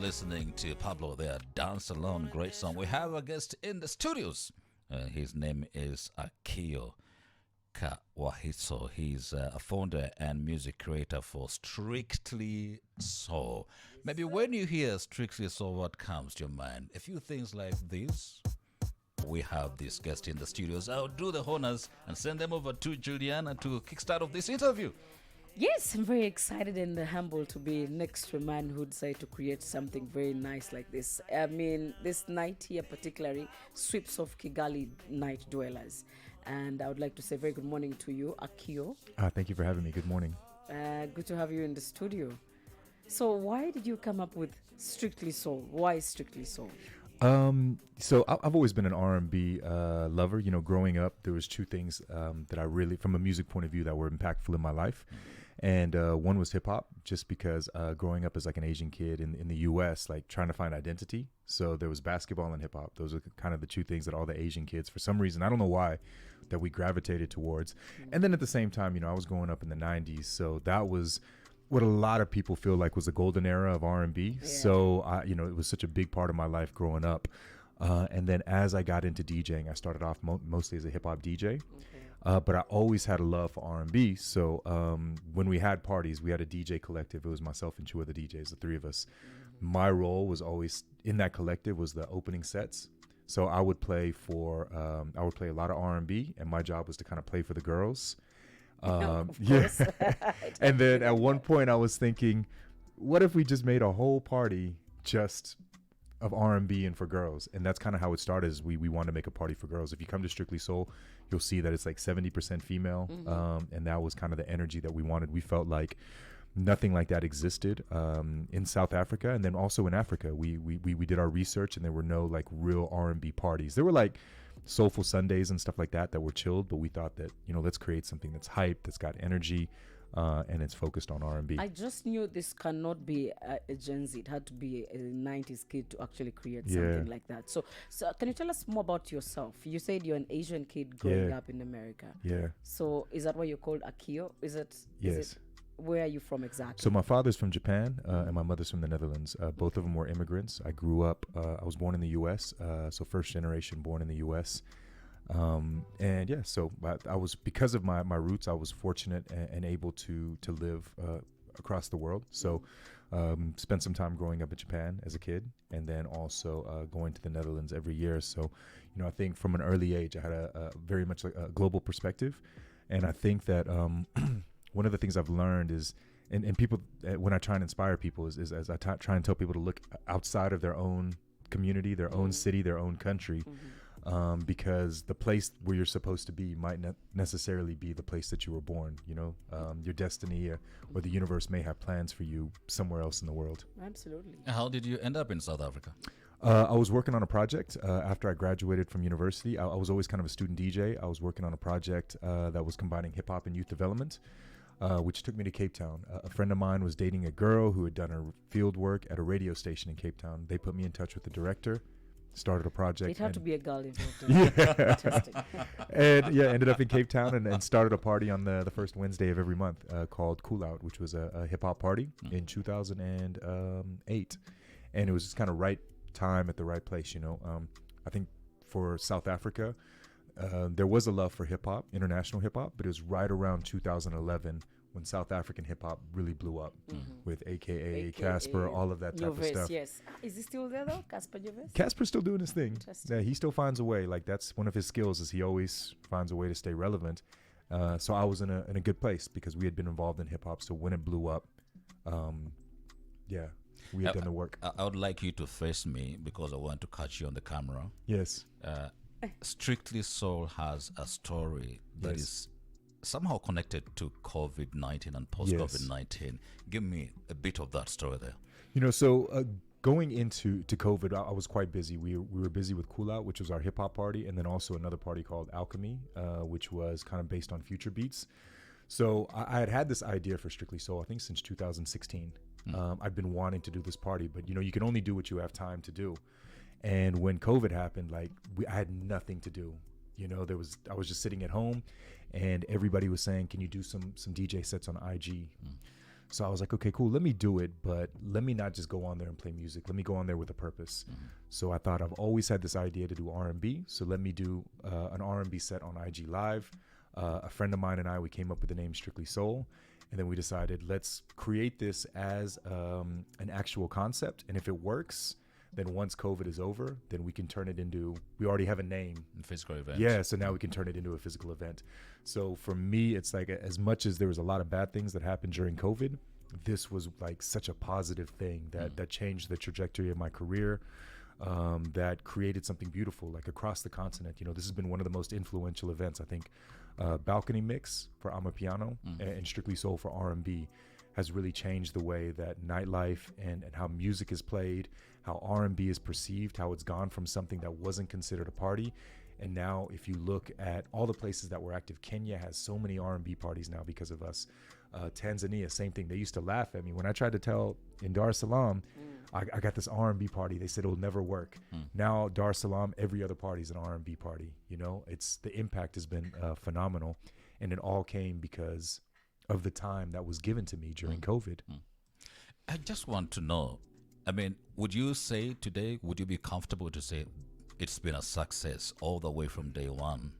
listening to Pablo there, Dance Alone, great song. We have a guest in the studios. His name is Akio Kawahito. He's a founder and music creator for Strictly Soul. Maybe when you hear Strictly Soul, what comes to your mind? A few things like this. We have this guest in the studios. I'll do the honors and send them over to Juliana to kickstart off this interview. Yes, I'm very excited and humbled to be next to a man who decided to create something very nice like this. I mean, this night here particularly sweeps off Kigali night dwellers. And I would like to say very good morning to you, Akio. Thank you for having me. Good morning. Good to have you in the studio. So why did you come up with Strictly Soul? Why Strictly Soul? So I've always been an R&B lover. You know, growing up, there was two things that I really, from a music point of view, that were impactful in my life. And one was hip hop, just because growing up as like an Asian kid in the U.S., like trying to find identity. So there was basketball and hip hop. Those are kind of the two things that all the Asian kids, for some reason, I don't know why, that we gravitated towards. And then at the same time, you know, I was growing up in the 90s. So that was what a lot of people feel like was the golden era of R&B. Yeah. So, you know, it was such a big part of my life growing up. And then as I got into DJing, I started off mostly as a hip hop DJ. Okay. But I always had a love for R&B. So when we had parties, we had a DJ collective. It was myself and two other DJs, the three of us. Mm-hmm. My role was always in that collective was the opening sets. So I would play a lot of R&B, and my job was to kind of play for the girls. Yeah. And then at one point I was thinking, what if we just made a whole party just of R&B and for girls? And that's kind of how it started, is we wanted to make a party for girls. If you come to Strictly Soul, you'll see that it's like 70% female. Mm-hmm. And that was kind of the energy that we wanted. We felt like nothing like that existed in South Africa. And then also in Africa, we did our research, and there were no like real R&B parties. There were like soulful Sundays and stuff like that were chilled, but we thought that, you know, let's create something that's hype, that's got energy, and it's focused on R&B. I just knew this cannot be a Gen Z. It had to be a 90s kid to actually create something like that. So can you tell us more about yourself? You said you're an Asian kid growing up in America. Yeah. So is that why you're called Akio? Yes. Where are you from exactly? So my father's from Japan, and my mother's from the Netherlands. Both of them were immigrants. I grew up, I was born in the U.S., so first generation born in the U.S. And yeah, so I was, because of my roots, I was fortunate and able to live across the world. So spent some time growing up in Japan as a kid, and then also going to the Netherlands every year. So, you know, I think from an early age, I had a very much like a global perspective. And I think that one of the things I've learned is, and people, when I try and inspire people, is as I try and tell people to look outside of their own community, their own city, their own country, because the place where you're supposed to be might not necessarily be the place that you were born. You know, your destiny or the universe may have plans for you somewhere else in the world. Absolutely. How did you end up in South Africa? I was working on a project after I graduated from university. I was always kind of a student DJ. I was working on a project that was combining hip hop and youth development, which took me to Cape Town. A friend of mine was dating a girl who had done her field work at a radio station in Cape Town. They put me in touch with the director, started a project. It had to be a girl involved. Fantastic. And yeah, ended up in Cape Town and started a party on the first Wednesday of every month called Cool Out, which was a hip hop party in 2008. And it was just kind of right time at the right place, you know. I think for South Africa, there was a love for hip hop, international hip hop, but it was right around 2011 when South African hip hop really blew up with AKA Casper, all of that type of stuff. Yes. Is he still there though, Casper Joves? Casper's still doing his thing. Yeah, he still finds a way. Like, that's one of his skills, is he always finds a way to stay relevant. So I was in a good place because we had been involved in hip hop. So when it blew up, yeah, we had done the work. I would like you to face me because I want to catch you on the camera. Yes. Strictly Soul has a story that is somehow connected to COVID-19 and post-COVID-19. Give me a bit of that story there. You know, so going into COVID, I was quite busy. We were busy with Cool Out, which was our hip hop party, and then also another party called Alchemy, which was kind of based on future beats. So I had this idea for Strictly Soul, I think since 2016. I've been wanting to do this party, but you know, you can only do what you have time to do. And when COVID happened, like I had nothing to do. You know, I was just sitting at home, and everybody was saying, "Can you do some DJ sets on IG?" So I was like, okay, cool, let me do it, but let me not just go on there and play music. Let me go on there with a purpose. So I thought I've always had this idea to do R&B. So let me do an R&B set on IG Live. A friend of mine and I, we came up with the name Strictly Soul. And then we decided, let's create this as an actual concept. And if it works, then once COVID is over, then we can turn it into, we already have a name. Physical event. Yeah, so now we can turn it into a physical event. So for me, it's like, as much as there was a lot of bad things that happened during COVID, this was like such a positive thing that changed the trajectory of my career, that created something beautiful, like across the continent. You know, this has been one of the most influential events, I think. Balcony Mix for Amapiano and Strictly Soul for R&B has really changed the way that nightlife and how music is played, how R&B is perceived, how it's gone from something that wasn't considered a party. And now if you look at all the places that were active, Kenya has so many R&B parties now because of us. Tanzania, same thing. They used to laugh at me when I tried to tell in Dar es Salaam, I got this R&B party. They said it'll never work. Now Dar es Salaam, every other party is an R&B party. You know, it's the impact has been phenomenal, and it all came because of the time that was given to me during COVID. I just want to know, I mean, would you say today, would you be comfortable to say it's been a success all the way from day one?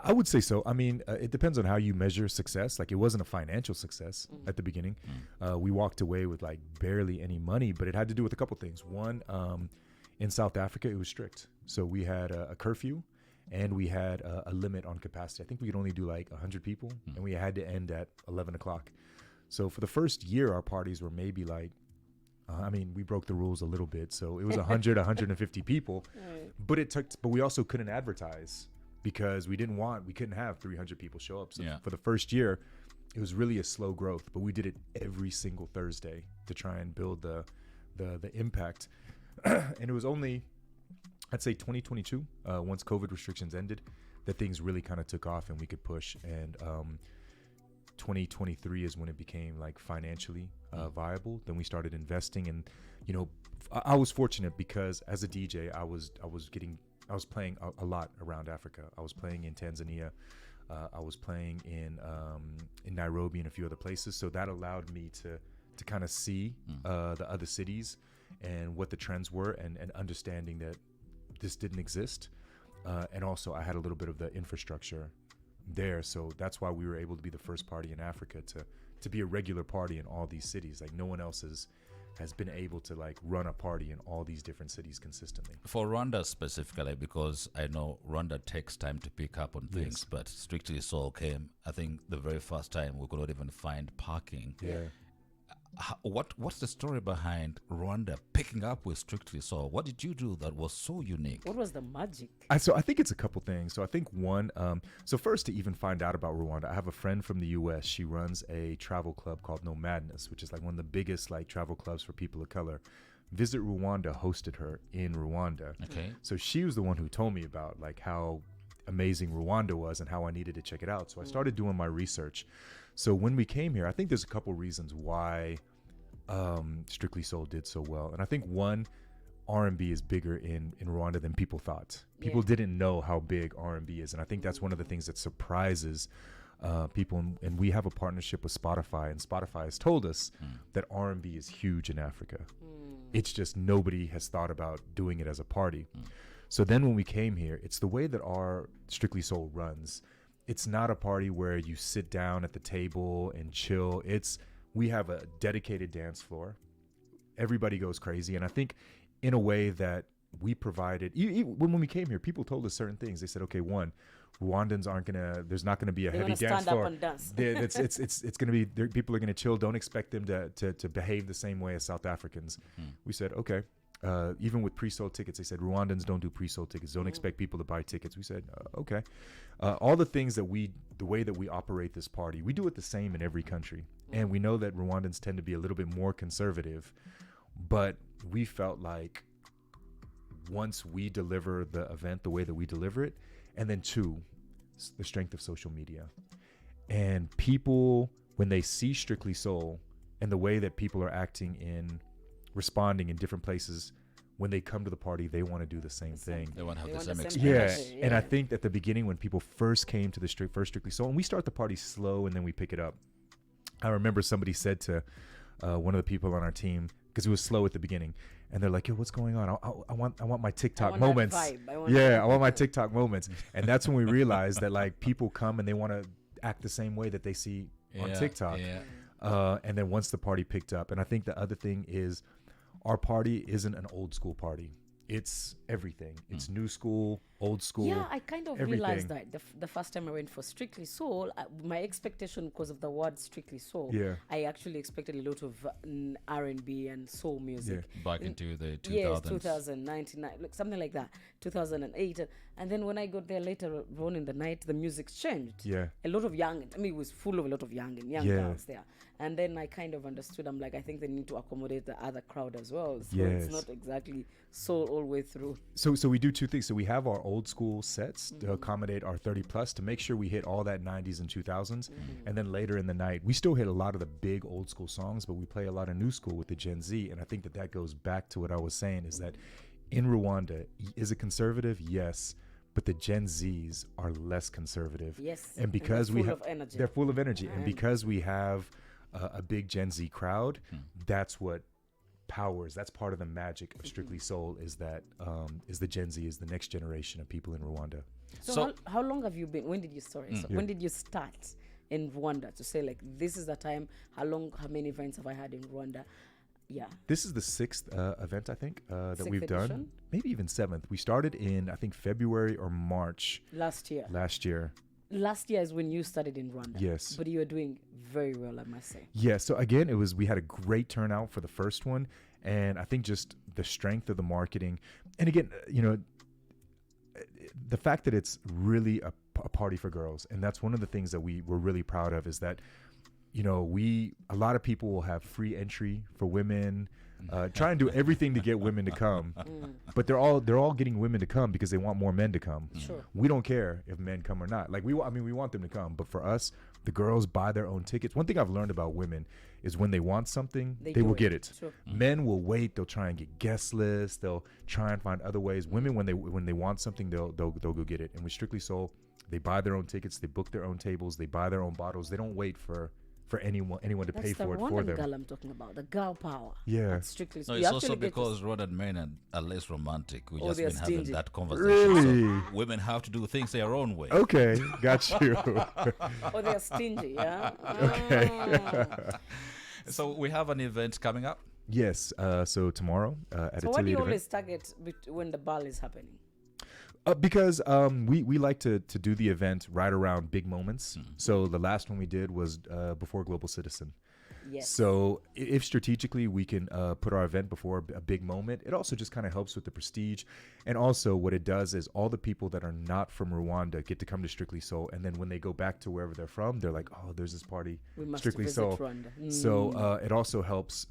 I would say so. I mean, it depends on how you measure success. Like, it wasn't a financial success at the beginning. We walked away with like barely any money, but it had to do with a couple things. One, in South Africa, it was strict. So we had a curfew and we had a limit on capacity. I think we could only do like 100 people and we had to end at 11 o'clock. So for the first year, our parties were maybe like, I mean, we broke the rules a little bit. So it was 100, 150 people, but we also couldn't advertise, because we couldn't have 300 people show up. So for the first year, it was really a slow growth, but we did it every single Thursday to try and build the impact. And it was only, I'd say 2022, once COVID restrictions ended, that things really kind of took off and we could push. And 2023 is when it became like financially viable. Then we started investing, and you know, I was fortunate because as a DJ, I was playing a lot around Africa. I was playing in Tanzania. I was playing in Nairobi and a few other places. So that allowed me to kind of see the other cities and what the trends were, and understanding that this didn't exist. And also I had a little bit of the infrastructure there. So that's why we were able to be the first party in Africa to be a regular party in all these cities. Like, no one else has been able to like run a party in all these different cities consistently. For Rwanda specifically, because I know Rwanda takes time to pick up on things, but Strictly Soul came, I think, the very first time we could not even find parking. What's the story behind Rwanda picking up with Strictly Soul? What did you do that was so unique? What was the magic? So I think it's a couple things. So I think one, so first, to even find out about Rwanda, I have a friend from the US. She runs a travel club called No Madness, which is like one of the biggest like travel clubs for people of color. Visit Rwanda hosted her in Rwanda. Okay. So she was the one who told me about like how amazing Rwanda was and how I needed to check it out. So I started doing my research. So when we came here, I think there's a couple reasons why Strictly Soul did so well. And I think one, R&B is bigger in Rwanda than people thought. People didn't know how big R&B is. And I think that's one of the things that surprises people. And we have a partnership with Spotify, and Spotify has told us that R&B is huge in Africa. It's just nobody has thought about doing it as a party. So then when we came here, it's the way that our Strictly Soul runs. It's not a party where you sit down at the table and chill. We have a dedicated dance floor. Everybody goes crazy. And I think in a way that we provided, when we came here, people told us certain things. They said, okay, one, Rwandans there's not going to be a heavy dance floor. Stand up and dance. It's going to be, people are going to chill. Don't expect them to behave the same way as South Africans. We said, okay. Even with pre-sold tickets, they said Rwandans don't do pre-sold tickets. Don't expect people to buy tickets. We said, okay. All the things the way that we operate this party, we do it the same in every country. And we know that Rwandans tend to be a little bit more conservative, but we felt like once we deliver the event the way that we deliver it, and then two, the strength of social media. And people, when they see Strictly Soul and the way that people are responding in different places, when they come to the party, they want to do the same thing. They want to have the same experience. And I think at the beginning, when people first came to the first Strictly Soul, and we start the party slow and then we pick it up, I remember somebody said to one of the people on our team, because it was slow at the beginning, and they're like, "Yo, what's going on? I want my TikTok moments. I want my TikTok moments." And that's when we realized that like people come and they want to act the same way that they see on TikTok. And then once the party picked up, and I think the other thing is, our party isn't an old school party. It's everything. It's new school, old school. Yeah, I kind of realized that the first time I went for Strictly Soul, my expectation, because of the word Strictly Soul, I actually expected a lot of R&B and soul music. Back into the 2000s. Yes, 2099, like something like that, 2008. And then when I got there later on in the night, the music's changed. Yeah. A lot of young, I mean, it was full of a lot of young girls there. And then I kind of understood, I'm like, I think they need to accommodate the other crowd as well. So it's not exactly soul all the way through. So we do two things. So we have our old school sets to accommodate our 30 plus, to make sure we hit all that 90s and 2000s. And then later in the night, we still hit a lot of the big old school songs, but we play a lot of new school with the Gen Z. And I think that goes back to what I was saying, is that in Rwanda, is it conservative? Yes. But the Gen Zs are less conservative. Yes. And because we have, they're full of energy. And because we have a big Gen Z crowd, that's what powers. That's part of the magic of Strictly Soul, is that is the Gen Z is the next generation of people in Rwanda. So how long have you been? When did you when did you start in Rwanda to say, like, this is the time? How many events have I had in Rwanda? Yeah. This is the 6th event, I think, that we've edition? done. Maybe even 7th. We started in, I think, February or March. Last year. Last year is when you started in Rwanda. Yes. But you are doing very well, I must say. Yeah. So again, we had a great turnout for the first one. And I think just the strength of the marketing. And again, the fact that it's really a party for girls. And that's one of the things that we're really proud of, is that, a lot of people will have free entry for women, try and do everything to get women to come, but they're all getting women to come because they want more men to come. Sure. We don't care if men come or not. Like we want them to come, but for us, the girls buy their own tickets. One thing I've learned about women is when they want something, they will get it. Sure. Men will wait. They'll try and get guest lists. They'll try and find other ways. Women, when they want something, they'll go get it. And with Strictly Soul, they buy their own tickets. They book their own tables. They buy their own bottles. They don't wait for anyone to pay for it for them. That's the girl I'm talking about, the girl power. Yeah. That's Strictly No, it's also because Rwandan men are less romantic. We've just been stingy. having that conversation. Really? So women have to do things their own way. Okay, got you. Or they're stingy, yeah? Okay. So we have an event coming up? Yes, so tomorrow at So Atelier what do you event. always target when the ball is happening? Because we like to do the event right around big moments. So the last one we did was before Global Citizen. Yes. So if strategically we can put our event before a big moment, it also just kind of helps with the prestige. And also what it does is all the people that are not from Rwanda get to come to Strictly Soul. And then when they go back to wherever they're from, they're like, oh, there's this party, We must Strictly visit Soul. Rwanda. So it also helps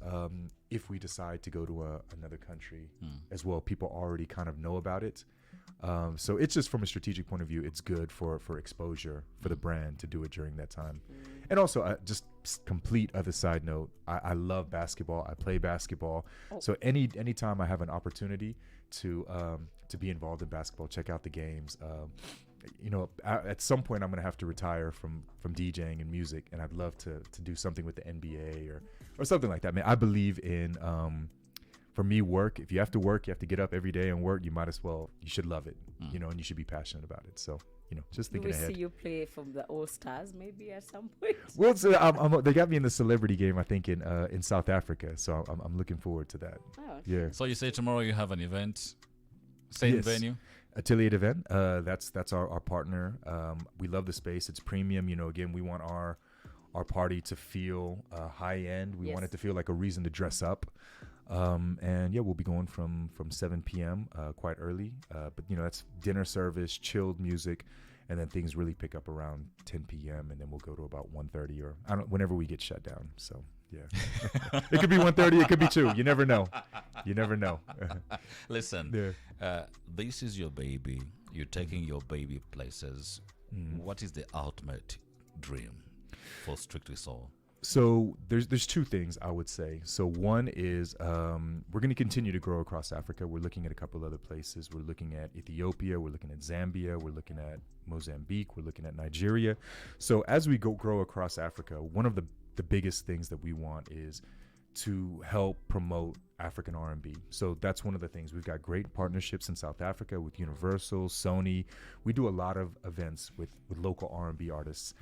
if we decide to go to another country as well. People already kind of know about it. So it's just from a strategic point of view, it's good for exposure for the brand to do it during that time. And also, just complete other side note, I love basketball. I play basketball. So anytime I have an opportunity to be involved in basketball, check out the games. At some point I'm going to have to retire from DJing and music, and I'd love to do something with the NBA or something like that. Man, I believe in for me, work. If you have to work, you have to get up every day and work. You should love it, and you should be passionate about it. So, just thinking ahead. Do we see you play from the All Stars maybe at some point? Well, they got me in the celebrity game, I think, in South Africa. So I'm looking forward to that. Oh, okay. Yeah. So you say tomorrow you have an event, same venue? Atelier event. That's our partner. We love the space. It's premium. Again, we want our party to feel high end. We want it to feel like a reason to dress up. And we'll be going from 7 p.m. Quite early. But that's dinner service, chilled music, and then things really pick up around 10 p.m. and then we'll go to about 1:30 or whenever we get shut down. So yeah, it could be 1:30, it could be 2. You never know. Listen, this is your baby. You're taking your baby places. What is the ultimate dream for Strictly Soul? So there's two things I would say. So one is we're going to continue to grow across Africa. We're looking at a couple other places. We're looking at Ethiopia. We're looking at Zambia. We're looking at Mozambique. We're looking at Nigeria. So as we grow across Africa, one of the the biggest things that we want is to help promote African R&B. So that's one of the things. We've got great partnerships in South Africa with Universal, Sony. We do a lot of events with local R&B artists.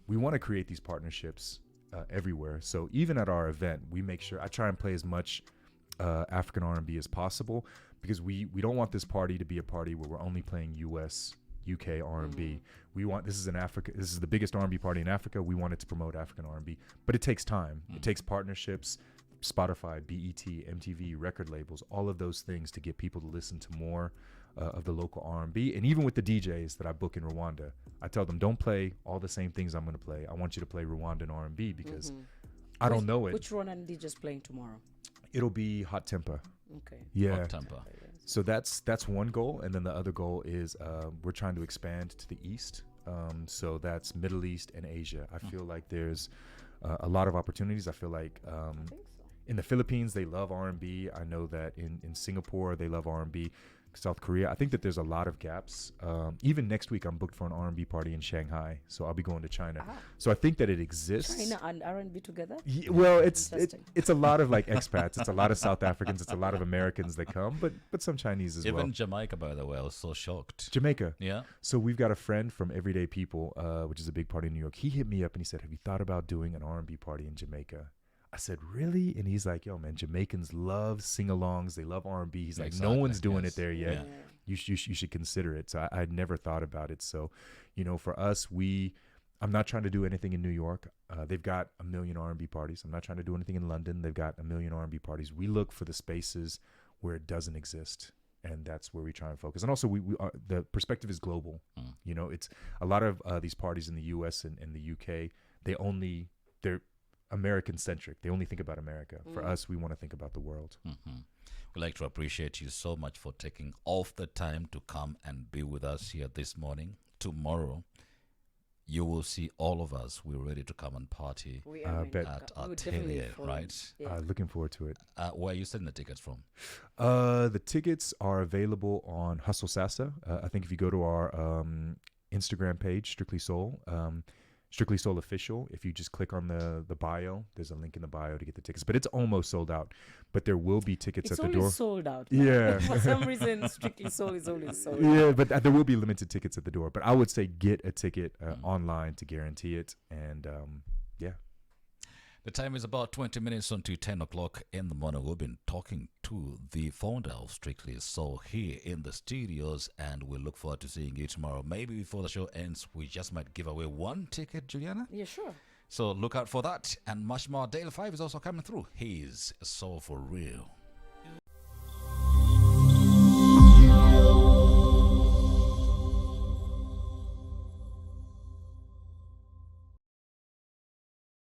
We want to create these partnerships everywhere. So even at our event, we make sure I try and play as much African R&B as possible, because we don't want this party to be a party where we're only playing US, UK R&B. We want, this is the biggest R&B party in Africa. We want it to promote African R&B, but it takes time. It takes partnerships, Spotify, BET, MTV, record labels, all of those things to get people to listen to more of the local R&B. And even with the DJs that I book in Rwanda, I tell them, don't play all the same things I'm going to play. I want you to play Rwandan R&B because I don't know it. Which Rwandan DJ's playing tomorrow? It'll be Hot Temper. Okay. Yeah. Hot Temper. So that's one goal. And then the other goal is we're trying to expand to the East. So that's Middle East and Asia. I feel like there's a lot of opportunities. I feel like I think so. in the Philippines, they love R&B. I know that in Singapore, they love R&B. South Korea, I think that there's a lot of gaps. Even next week, I'm booked for an R&B party in Shanghai, so I'll be going to China. So I think that it exists. China and R&B together? Well, it's Interesting. it's a lot of like expats. It's a lot of South Africans. It's a lot of Americans that come, but some Chinese as well. Even Jamaica, by the way, I was so shocked. Jamaica. Yeah. So we've got a friend from Everyday People, which is a big party in New York. He hit me up and he said, "Have you thought about doing an R&B party in Jamaica?" I said, "Really?" And he's like, "Yo, man, Jamaicans love sing-alongs. They love R&B." He's like, "No one's doing it there yet. Yeah. You should consider it." So I'd never thought about it. So, for us, I'm not trying to do anything in New York. They've got a million R&B parties. I'm not trying to do anything in London. They've got a million R&B parties. We look for the spaces where it doesn't exist, and that's where we try and focus. And also, the perspective is global. It's a lot of these parties in the U.S. and the UK. They're American centric. They only think about America. For us, we want to think about the world. We'd like to appreciate you so much for taking off the time to come and be with us here this morning. Tomorrow, you will see all of us. We're ready to come and party We are bet. at we our would definitely atelier, follow. right? Yeah. Looking forward to it. Where are you sending the tickets from? The tickets are available on Hustle Sasa. I think if you go to our Instagram page, Strictly Soul, Strictly Soul Official, if you just click on the bio, there's a link in the bio to get the tickets. But it's almost sold out. But there will be tickets It's at the always door. sold out. Yeah. For some reason, Strictly Soul is always sold out. Yeah, but there will be limited tickets at the door. But I would say get a ticket online to guarantee it. And yeah. The time is about 20 minutes until 10 o'clock in the morning. We've been talking to the founder of Strictly Soul here in the studios, and we look forward to seeing you tomorrow. Maybe before the show ends, we just might give away one ticket, Juliana. Yeah, sure. So look out for that. And much more. Dale 5 is also coming through. He's Soul for Real.